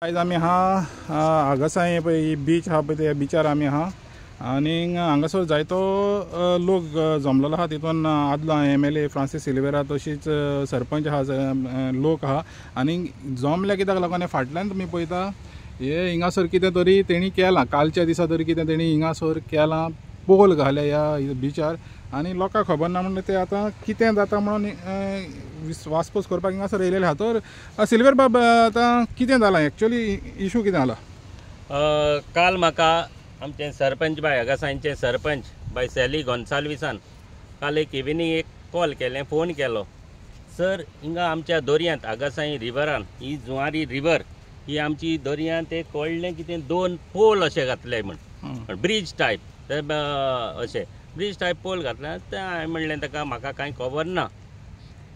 आयज आमी आहा हांगासाय पळय बीच आहा पळय त्या बिचार आमी आहा आनी हांगासर जायतो लोक जमलेलो आहा। तितून आदलो MLA फ्रांसीस सिल्वेरा तशीच सरपंच आहा लोक आहा आनी जमले कित्याक लागून हे फाटल्यान तुमी पळयता हे हिंगासर कितें तरी तेणी केलां। कालच्या दिसा तरी कितें तेणी हिंगासर केलां, पोल घाल्या ह्या बिचार आनी लोकांक खबर ना म्हणल्यार ते आतां कितें जाता म्हणून वासपूस करपाक हिंगासर येयलेले आहा। तर सिल्वेर बाब आतां कितें जालां एक्चुअली इशू कितें जाला? काल म्हाका आमचे सरपंच बाय हांगासायचे सरपंच बाय सॅली गोन्साल्विसान काल एक इव्हिनिंग एक कॉल केलें, फोन केलो, सर हिंगा आमच्या दर्यांत हांगासाय रिवरान ही जुवारी रिवर ही आमची दर्यांत एक व्हडलें कितें 2 पोल अशें घातले म्हण ब्रिज टायप अशें ब्रिज टायप पोल घातला। तें हांवें म्हणलें ताका म्हाका कांय खबर ना,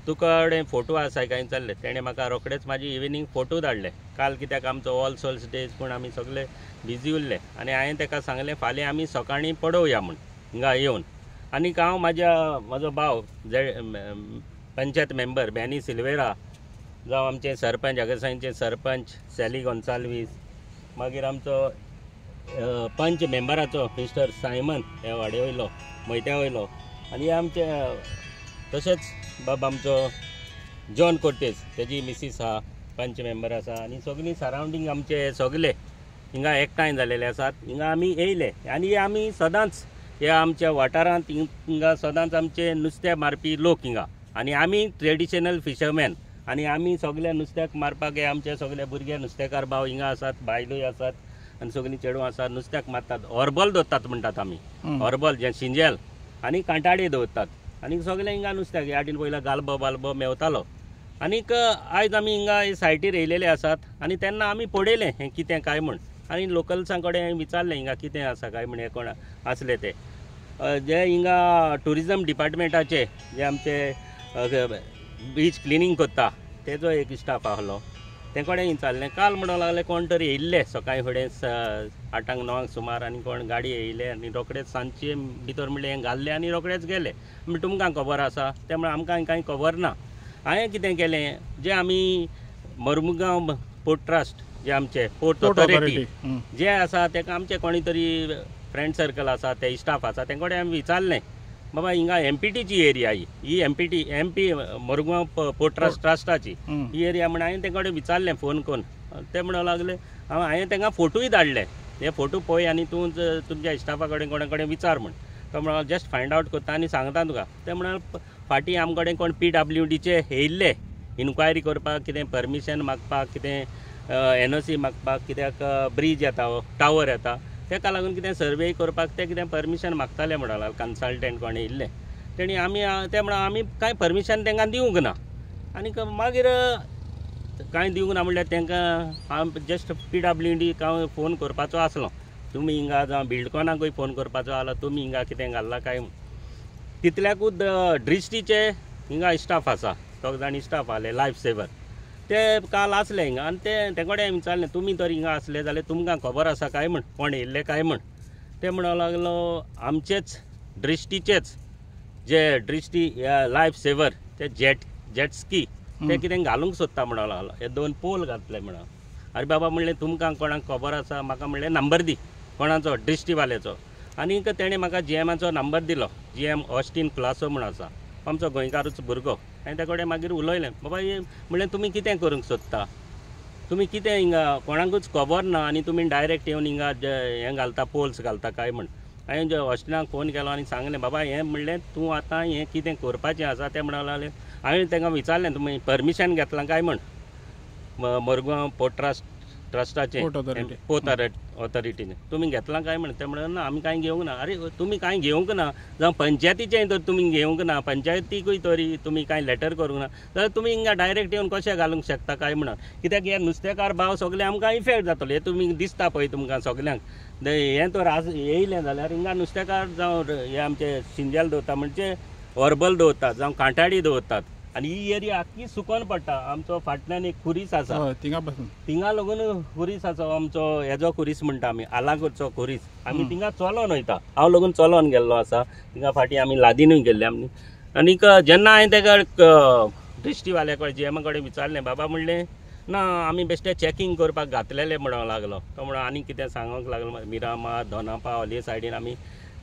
तुका कडेन फोटो आसा काय जाल्ले? तेणें म्हाका रोखडेच म्हाजी इव्हिनिंग फोटो धाडले। काल कित्याक आमचो ऑल सोल्स डे पूण आमी सगळे बिजी उरले आनी हांवें ताका सांगलें फाल्यां आमी सकाळीं पळोवया म्हूण हिंगा येवन। आनीक हांव म्हाजो भाव पंचायत मेंबर बॅनी सिल्वेरा जावं आमचे सरपंच हांगासायचे सरपंच सॅली गोन्साल्वीस, मागीर आमचो पंच मेंबराचो मिस्टर सायमन हे वाडे वयलो मैत्या वयलो आनी आमचे तशेंच बाब आमचो जॉन कोर्टेज तेजी मिसीस आहा पंच मेंबर आसा आनी सगळीं सरावंडींग आमचे सगळे हिंगा एकठांय जालेले आसात। हिंगा आमी येयले आनी आमी सदांच ह्या आमच्या वाठारांत हिंगा सदांच आमचे नुस्तें मारपी लोक हिंगा आनी आमी ट्रेडिशनल फिशरमॅन आनी आमी सगळे नुस्त्याक मारपाक हे आमचे सगळे भुरगे नुस्तेकार भाव हिंगा आसात, बायलोय आसात आनी सगळीं चेडूं आसात। नुस्त्याक मारतात, हॉर्बल दवरतात म्हणटात आमी, हॉर्बल जे शिंजेल आनी कांटाळी दवरतात आनी सगळे हिंगा नुस्त्याक ह्या वाटेन पयला गालबो बालबो मेवतालो। आनीक आयज आमी हिंगा सायटीर येयलेले आसात आनी तेन्ना आमी पळयलें हें कितें काय म्हूण आनी लोकल्सां कडेन विचारलें हिंगा कितें आसा काय म्हूण, हे कोण आसले ते जे हिंगा टुरिजम डिपार्टमेंटाचे जे आमचे बीच क्लिनींग करता तेजो एक स्टाफ आहलो, ते कडेन विचारलें। काल म्हणूंक लागले कोण तरी येयल्ले सकाळीं फुडें 8-9 सुमार आनी कोण गाडी येयले आनी रोखडेच सांजचे भितर म्हणलें हें घाल्लें आनी रोखडेच गेले। म्हणजे तुमकां खबर आसा? ते म्हण आमकां कांय खबर ना। हांवें कितें केलें, जे आमी मर्मुगांव पोर्ट ट्रस्ट जे आमचे पोर्ट ऑथॉरिटी जे आसा ताका आमचे कोणी तरी फ्रेंड सर्कल आसा ते स्टाफ आसा ते कडेन हांवें विचारलें, बाबा हिंगा MPTची एरिया ही MP मर्मुगांव पोर्ट ट्रस्टाची ही एरिया म्हण हांवें ते कडेन विचारलें फोन करून। ते म्हणूंक लागले हांवें तांकां फोटोय धाडले, हे फोटो पळय आनी तूं तुमच्या स्टाफा कडेन कोणा कडेन विचार म्हूण। तो म्हणून जस्ट फायंड आवट करता आनी सांगता तुका। ते म्हणून फाटीं आमचे कडेन कोण PWDचे येयल्ले इन्क्वायरी करपाक, कितें परमिशन मागपाक, कितें NOC मागपाक, कित्याक ब्रिज येता टावर येता तेका लागून कितें सर्वे करपाक ते कितें परमिशन मागताले म्हणून कन्सल्टंट कोण येयल्ले तेणी आमी ते म्हणून आमी कांय परमिशन तांकां दिवंक ना। आनीक मागीर कांय दिवंक ना म्हणल्यार तांकां हांव जस्ट PWD हांव फोन करपाचो आसलो, तुमी हिंगा जावं बिल्डकॉनाकूय फोन करपाचो आसलो, तुमी हिंगा कितें घाल्ला काय म्हूण। तितल्याकूच ड्रिस्टीचे हिंगा स्टाफ आसा, 2 जाण स्टाफ आसले लायफ सेवर, ते काल आसले हिंगा आनी ते कडेन विचारलें तुमी तर हिंगा आसले जाल्यार तुमकां खबर आसा काय म्हूण, कोण येयल्ले काय म्हूण। ते म्हणूंक लागलो आमचेच ड्रिस्टीचेच जे ड्रिस्टी लायफ सेवर ते जेटस्की ते कितें घालूंक सोदता म्हणूंक लागलो, हे 2 पोल घातले म्हणून। अरे बाबा म्हणलें तुमकां कोणाक खबर आसा? म्हाका म्हणलें नंबर दी कोणाचो, ड्रिस्टीवाल्याचो। आनीक तेणें म्हाका GMचो नंबर दिलो, GM ऑस्टीन क्लासो म्हूण आसा, आमचो गोंयकारूच भुरगो। हांवें ते कडेन मागीर उलयलें, बाबा म्हणलें तुमी कितें करूंक सोदता, तुमी कितें हिंगा कोणाकूच खबर ना आनी तुमी डायरेक्ट येवन हिंगा हें घालता पोल्स घालता काय म्हूण। हांवें ऑस्टिनाक फोन केलो आनी सांगलें बाबा हें म्हणलें तूं आतां हें कितें करपाचें आसा तें म्हणूंक लागलें। हांवें तांकां विचारलें तुमी परमिशन घेतलां काय म्हूण मर्मुगांव पोर्ट ट्रस्टाचें पोर्ट ऑथॉरिटीने तुमी घेतलां काय म्हूण। ते म्हणून ना आमी कांय घेवंक ना। अरे तुमी कांय घेवंक ना जावं पंचायतीचें तर तुमी घेवंक ना, पंचायतीकूय तरी तुमी कांय लेटर करूंक ना जाल्यार तुमी हिंगा डायरेक्ट येवन कशें घालूंक शकता काय म्हणून। कित्याक हे नुस्तेकार भाव सगळे आमकां इफेक्ट जातलो, हे तुमी दिसता पळय तुमकां सगल्यांक। हें तर येयलें जाल्यार हिंगा नुस्तेकार जावं हे आमचे शिंजेल दवरता म्हणजे हॉर्बल दवरतात जावं कांटाळी दवरतात आनी ही एरिया आख्खी सुकोन पडटा। आमचो फाटल्यान एक खुरीस आसा, थिंगा लागून खुरीस आसा आमचो हेजो खुरीस म्हणटा आमी आलागूचो खुरीस। आमी थिंगा चलोन वयता, हांव लागून चलोन गेल्लो आसा थिंगा, फाटीं आमी लादीनूय गेल्ले आमी। आनीक जेन्ना हांवें ताका ड्रिस्टीवाल्या कडेन GM कडेन विचारलें, बाबा म्हणलें ना आमी बेश्टे चॅकींग करपाक घातलेले म्हणूंक लागलो तो म्हणून आनी कितें सांगूंक लागलो मिरामार दोनापा होली सायडीन आमी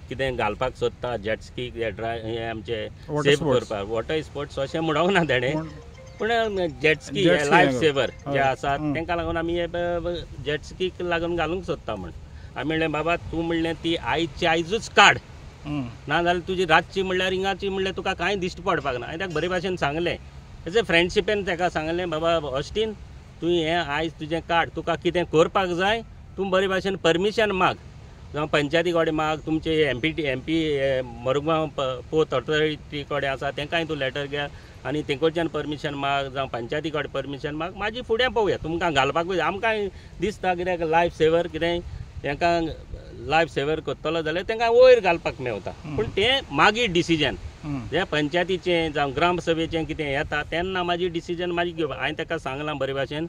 कितें घालपाक सोदता जेटस्की हे आमचे सेव करपाक वॉटर स्पोर्ट्स अशें म्हणूंक ना ताणें पूण जेटस्की लायफ सेवर जे आसात तांकां लागून आमी जेटस्कीक लागून घालूंक सोदता म्हण आमी म्हणलें बाबा तूं म्हणलें ती आयची आयजूच काड ना जाल्यार तुजी रातची म्हणल्यार रिंगाची म्हणल्यार तुका कांय दिश्ट पडपाक ना हांवें ताका बरे भाशेन सांगलें एज ए फ्रेंडशिपेन ताका सांगलें बाबा ऑस्टीन तूं हें आयज तुजें काड तुका कितें करपाक जाय तूं बरे भाशेन परमिशन माग जावं पंचायती कडेन माग तुमचे एमपी मरुगांव पोत ऑथॉरिटी कडेन आसा तांकांय तूं लेटर घे आनी तेंकडच्यान परमिशन माग जावं पंचायती कडेन परमिशन माग मागीर फुडें पळोवया तुमकां घालपाकूय आमकां दिसता कित्याक लायफ सेवर कितें तांकां लायफ सेवर करतलो जाल्यार तांकां वयर घालपाक मेवता पूण तें मागीर डिसिजन जे पंचायतीचें जावं ग्रामसभेचें कितें येता तेन्ना म्हाजी डिसिजन म्हाजी घेवपा हांवें ताका सांगलां बरे भाशेन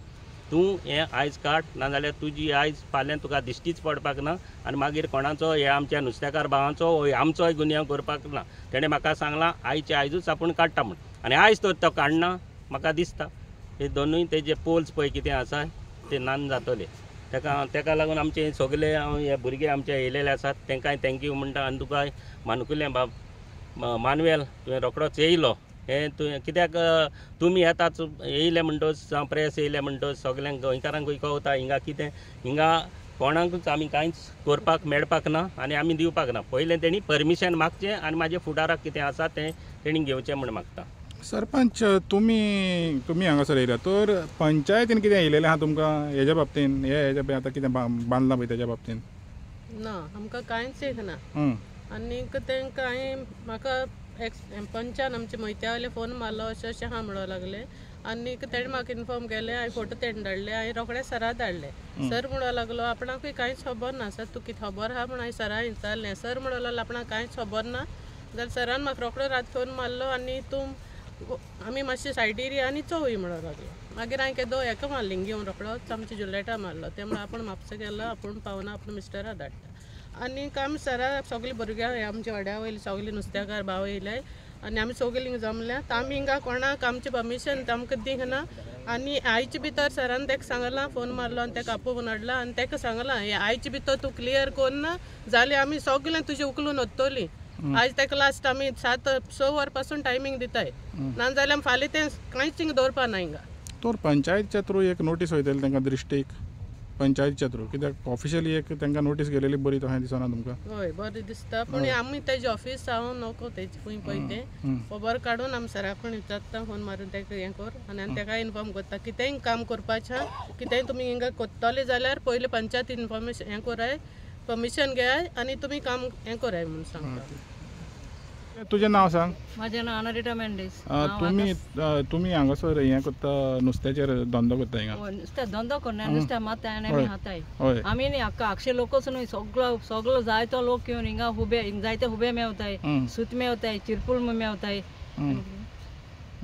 तूं हें आयज काड नाजाल्यार तुजी आयज फाल्यां तुका दिश्टीच पडपाक ना आनी मागीर कोणाचो हे आमच्या नुस्तेकार भावांचो आमचोय गुन्यांव करपाक ना तेणें म्हाका सांगलां आयचे आयजूच आपूण काडटा म्हूण आनी आयज तो काडना म्हाका दिसता हे दोनूय तेजे पोल्स पळय कितें आसा ते नान जातले ताका लागून आमचे सगळे हे भुरगे आमचे येयलेले आसात तांकांय थँक्यू म्हणटा आनी तुकाय मानकुलें बाब मानवेल तुवें रोखडोच येयलो हें तुवें कित्याक तुमी येतात येयले म्हणटोच जावं प्रेस येयले म्हणटोच सगल्यांक गोंयकारांकूय कळटा हिंगा कितें हिंगा कोणाकूच आमी कांयच करपाक मेळपाक ना आनी आमी दिवपाक ना पयलें तेणी परमिशन मागचें आनी म्हाजे फुडाराक कितें आसा तें तेणी घेवचें म्हण मागता सरपंच तुमी हांगासर येयल्या तर पंचायतीन कितें येयलेलें आहा तुमकां हेज्या बाबतीन हेज्या आतां कितें बांदलां पळय तेज्या बाबतीन ना आमकां कांयच एक ना आनीक तांकां हांवें म्हाका पंचान आमचे मोयत्यावाले फोन मारलो अशें अशें आहा म्हणूंक लागले आनीक तेणें म्हाका इन्फॉर्म केलें हांवें फोटो तेणें धाडले हांवें रोखडे सरा धाडले सर म्हणूंक लागलो आपणाकूय कांयच खबर ना सर तूं कितें खबर आहा म्हूण हांवें सरा विचारलें सर म्हणूंक लागलो आपणाक कांयच खबर ना जाल्यार सरान म्हाका रोखडो रात फोन मारलो आनी तूं आमी मातशें सायडीर या आनी चोवय म्हणूंक लागलो मागीर हांवें केदो हेका मारलीं घेवन रोखडोच आमच्या जुलेटा मारलो ते म्हणून आपूण म्हापसा गेलो आपूण पावना आपूण मिस्टरा धाडटा आनीक आमी सरा सगळीं भुरग्यां आमच्या वाड्या वयलीं सगळीं नुस्तेकार भाव येयले आनी आमी सगळीं जमल्यात आमी हिंगा कोणाक आमचें परमिशन आमकां दिना आनी आयचे भितर सरान ताका सांगलां फोन मारलो आनी ताका आपोवन हाडला आनी ताका सांगलां हे आयचे भितर तूं क्लियर करना जाल्यार आमी सगळें तुजें उखलून व्हरतलीं आयज ताका लास्ट आमी 6 वर पासून टायमींग दिताय नाजाल्यार फाल्यां तें कांयच हिंगा दवरपा ना हिंगा तर पंचायतीच्या थ्रू एक नोटीस वयतली तांकां दृश्टीक पंचायतीच्या थ्रू कित्याक ऑफिशियली एक तांकां नोटीस गेलेली बरी तशें दिसना तुमकां हय बरें दिसता पूण आमी तेजें ऑफिस हांव नको तेजें खंय पळय तें खबर काडून आमी सराकून विचारता फोन मारून ताका हें कर आनी आमी ताका इन्फॉर्म करता कितेंय काम करपाचें कितेंय तुमी हिंगा कोत्तले जाल्यार पयलीं पंचायत इन्फॉर्मेशन हें कराय परमिशन घेयाय आनी तुमी काम हें कराय म्हणून सांगता तुजें नांव सांग माझें नांव अनारिटा मेंडीस तुमी हांगासर हें करता नुस्त्याचेर धंदो करता हिंगा नुस्तें धंदो करना नुस्तें मारताय आनी आमी खाताय आमी न्ही हाक्का 800 लोकूच न्हय सगळो जायतो लोक येवन हिंगा जायते हुबे मेवताय सूत मेवताय चिरपूल मेवताय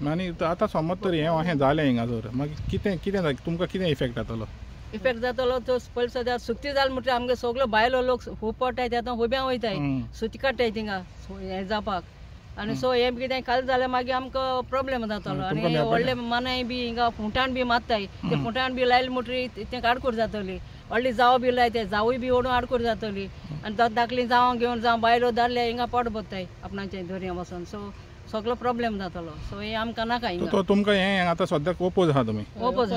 आनी आतां समज तर हें जालें हिंगासर मागीर कितें तुमकां कितें इफेक्ट जातलो इफेक्ट जातलो तो पयलीं सद्या सुती जाल म्हणटा आमगे सगळो भायलो लोक खूब पडटाय ते आतां हुब्यां वयताय सुती काडटाय थिंगा हें जावपाक आनी सो हें कितें खालें जाल्यार मागीर आमकां प्रॉब्लेम जातलो आनी व्हडले मानाय बी हिंगा फुटाण बी मारताय ते फुटाण बी लायले म्हणटरी तें आडकोर जातली व्हडली जावं बी लायताय जावूय बी ओडून आडकोर जातली आनी धाकलीं जावं घेवन जावं बायलो धाडले हिंगा पड बसताय आपणाचे दर्या वचून सो सगळो प्रॉब्लेम जातलो सो हें आमकां नाका हिंगा तुमकां हें आतां सद्याक ओपोज आहा तुमी ओपोज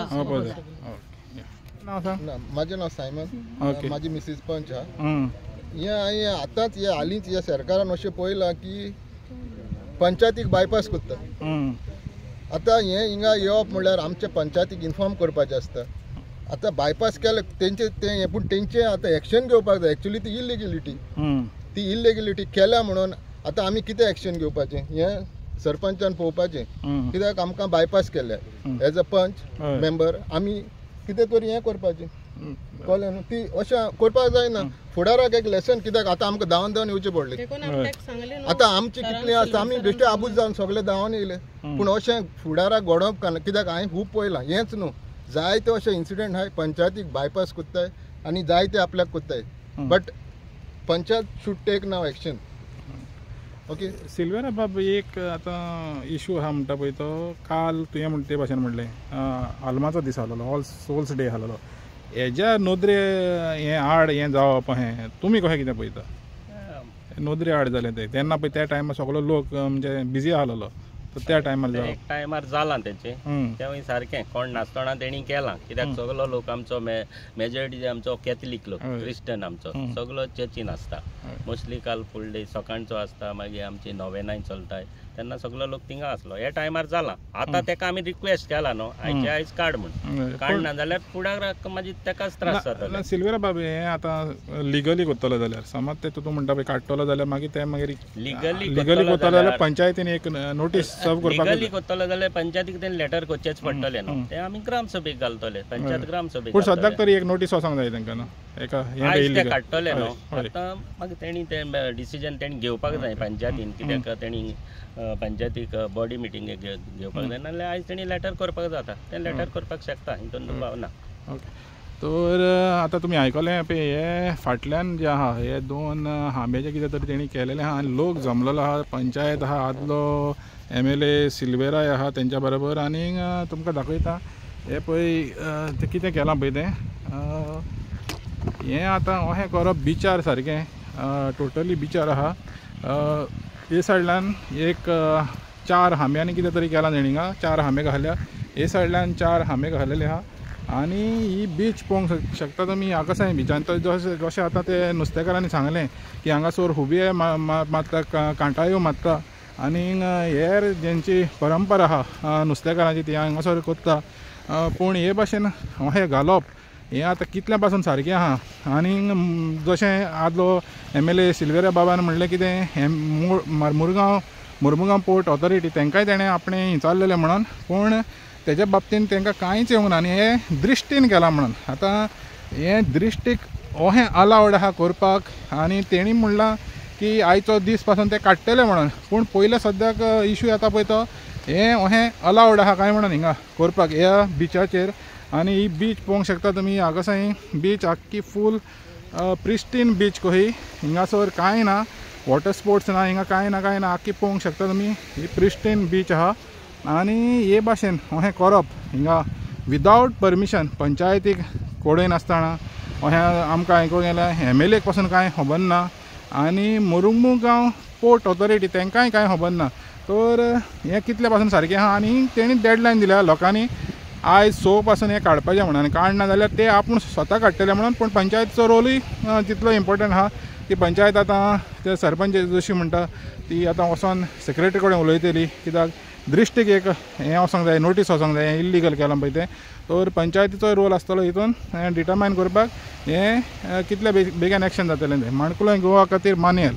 माझे नाव सायमन माझी मिसीस पंच हे आतांच हे हालींच ह्या सरकारान अशें पळयलां की पंचायतीक बायपास करता आतां हें हिंगा येवप म्हणल्यार आमच्या पंचायतीक इन्फॉर्म करपाचें आसता आतां बायपास केलें तेंचे तें पूण तेंचें आतां एक्शन घेवपाक जाय एक्चुली ती इलिगेलिटी केल्या म्हणून आतां आमी कितें एक्शन घेवपाचें हें सरपंचान पळोवपाचें कित्याक आमकां बायपास केल्या एज अ पंच मेंबर आमी कितें तरी हें करपाचें कळ्ळें न्हू ती अशें करपाक जायना फुडाराक एक लेसन कित्याक आतां आमकां धांवन येवचें पडलें आतां आमचें कितलें आसा आमी बेश्टे आबूज जावन सगळे धांवन येयले पूण अशें फुडाराक घडोवप कांय कित्याक हांवें खूब पळयलां हेंच न्हू जायते अशे इन्सिडेंट आहाय पंचायतीक बायपास कोत्ताय आनी जायते आपल्याक कोत्ताय but panchayat should take now action okay. Silveira बाब एक आता इशू आहा म्हणटा पळय तो काल तुवें म्हणटा ते भाशेन म्हणलें आल्माचो दीस आसलो ऑल सोल्स डे आसलो हेज्या नोदरे हें आड हें जावप हें तुमी कशें कितें पळयता नोदरे आड जालें तें तेन्ना पळय त्या टायमार सगळो लोक म्हणजे बिजी आसलो त्या टायमार एक टायमार जालां तेचें तेवूय सारकें कोण नासतना तेणी केलां कित्याक सगलो लोक आमचो मेजॉरिटी आमचो कॅथलीक लोक क्रिश्चन आमचो सगलो चर्चीन आसता मोस्टली काल फूल डे सकाळचो आसता मागीर आमची नोवेनाय चलताय तेन्ना सगलो लोक थिंगा आसलो ह्या टायमार जालां आतां तेका आमी रिक्वेस्ट केला न्हू आयचे आयज काड म्हण काडना जाल्यार फुडाराक मागीर तेकाच त्रास जाता. सिल्वेरा बाब हें आतां लिगली कोत्तलो जाल्यार समज ते तूं म्हणटा पळय काडटलो जाल्यार मागीर ते मागीर लिगली कोत्तलो जाल्यार पंचायतीन एक नोटीस सर्व करपाक लिगली कोत्तलो जाल्यार पंचायतीक तें लेटर करचेच पडटलें न्हू तें आमी ग्रामसभेक घालतले पंचायत ग्रामसभेक पूण सद्याक तरी एक नोटीस वचोंक जाय तांकां न्हू एका आयज ते काडटले न्हू आतां मागीर तेणी तें डिसिजन तेणी घेवपाक जाय पंचायतीन कित्याक तेणी पंचायतीक बॉडी मिटींगेक घेवपाक जाय नाजाल्यार आयज तेणी लेटर करपाक जाता तें लेटर करपाक शकता हितून दुबाव ना. ओके तर आतां तुमी आयकलें पळय हे फाटल्यान जे आहा हे 2 हांबे जे कितें तरी तेणी केलेलें आहा आनी लोक जमलेलो आहा पंचायत आहा आदलो MLA सिल्वेराय आहा तेंच्या बरोबर आनी तुमकां दाखयता हे पळय तें कितें केलां पळय तें हें आतां अशें करप बिचार सारकें टोटली बिचार आहा हे सायडल्यान एक 4 हांब्यांनी कितें तरी केलां तेणी हिंगा 4 हांबे घाल्या हे सायडल्यान 4 हांबे घालेले आहा आनी ही बीच पळोवंक शकता तुमी आकासाय बिचान तर जशें आतां ते नुस्तेकारांनी सांगलें की हांगासर हुबे मारता कांटायो मारता आनी हेर जेंची परंपरा आहा नुस्तेकारांची ती हांगासर कोत्ता पूण हे भाशेन अशें घालप हें आतां कितल्या पासून सारकें आहा आनी जशें आदलो MLA सिल्वेरा बाबान म्हणलें कितें हें मुर्मुगांव पोर्ट ऑथॉरिटी तेंकाय तेणें आपणें विचारलेलें म्हणून पूण तेज्या बाबतींत तांकां कांयच येवंक ना आनी हें दृश्टीन केलां म्हणून आतां हें दृश्टीक अशें अलावड आहा करपाक आनी तेणी म्हणलां की आयचो दीस पासून ते काडटले म्हणून पूण पयले सद्याक इशू येता पळय तो हें अशें अलावड आहा काय म्हणून हिंगा करपाक ह्या बिचाचेर आनी ही बीच पळोवंक शकता तुमी आगासाई बीच आख्खी फूल प्रिस्टीन बीच कशी हिंगासर कांय ना वॉटर स्पोर्ट्स ना हिंगा कांय ना आख्खी पळोवंक शकता तुमी ही प्रिस्टीन बीच आहा आनी हे भाशेन अशें करप हिंगा विदावट परमिशन पंचायतीक कोडय नासतना अशें आमकां आयकूंक गेलें MLA पासून कांय खबर ना आनी मुर्मुगांव पोर्ट ऑथॉरिटी तेंकांय कांय खबर ना तर हें कितले पासून सारकें आहा आनी तेणी डेडलायन दिल्या लोकांनी आयज 6 पासून हें काडपाचें म्हणून आनी काडना जाल्यार ते आपूण स्वता काडटले म्हणून पूण पंचायतीचो रोलूय तितलो इम्पॉर्टंट आहा की पंचायत आतां ते सरपंच जशी म्हणटा ती आतां वचोन सेक्रेटरी कडेन उलयतली कित्याक दृश्टीक एक हें वचोंक जाय नोटीस वचोंक जाय हें इल्लिगल केलां पळय तें तर पंचायतीचोय रोल आसतलो हितून डिटरमायन करपाक हें कितले बेगीन एक्शन जातलें तें माणकुलो गोवा खातीर मानेल.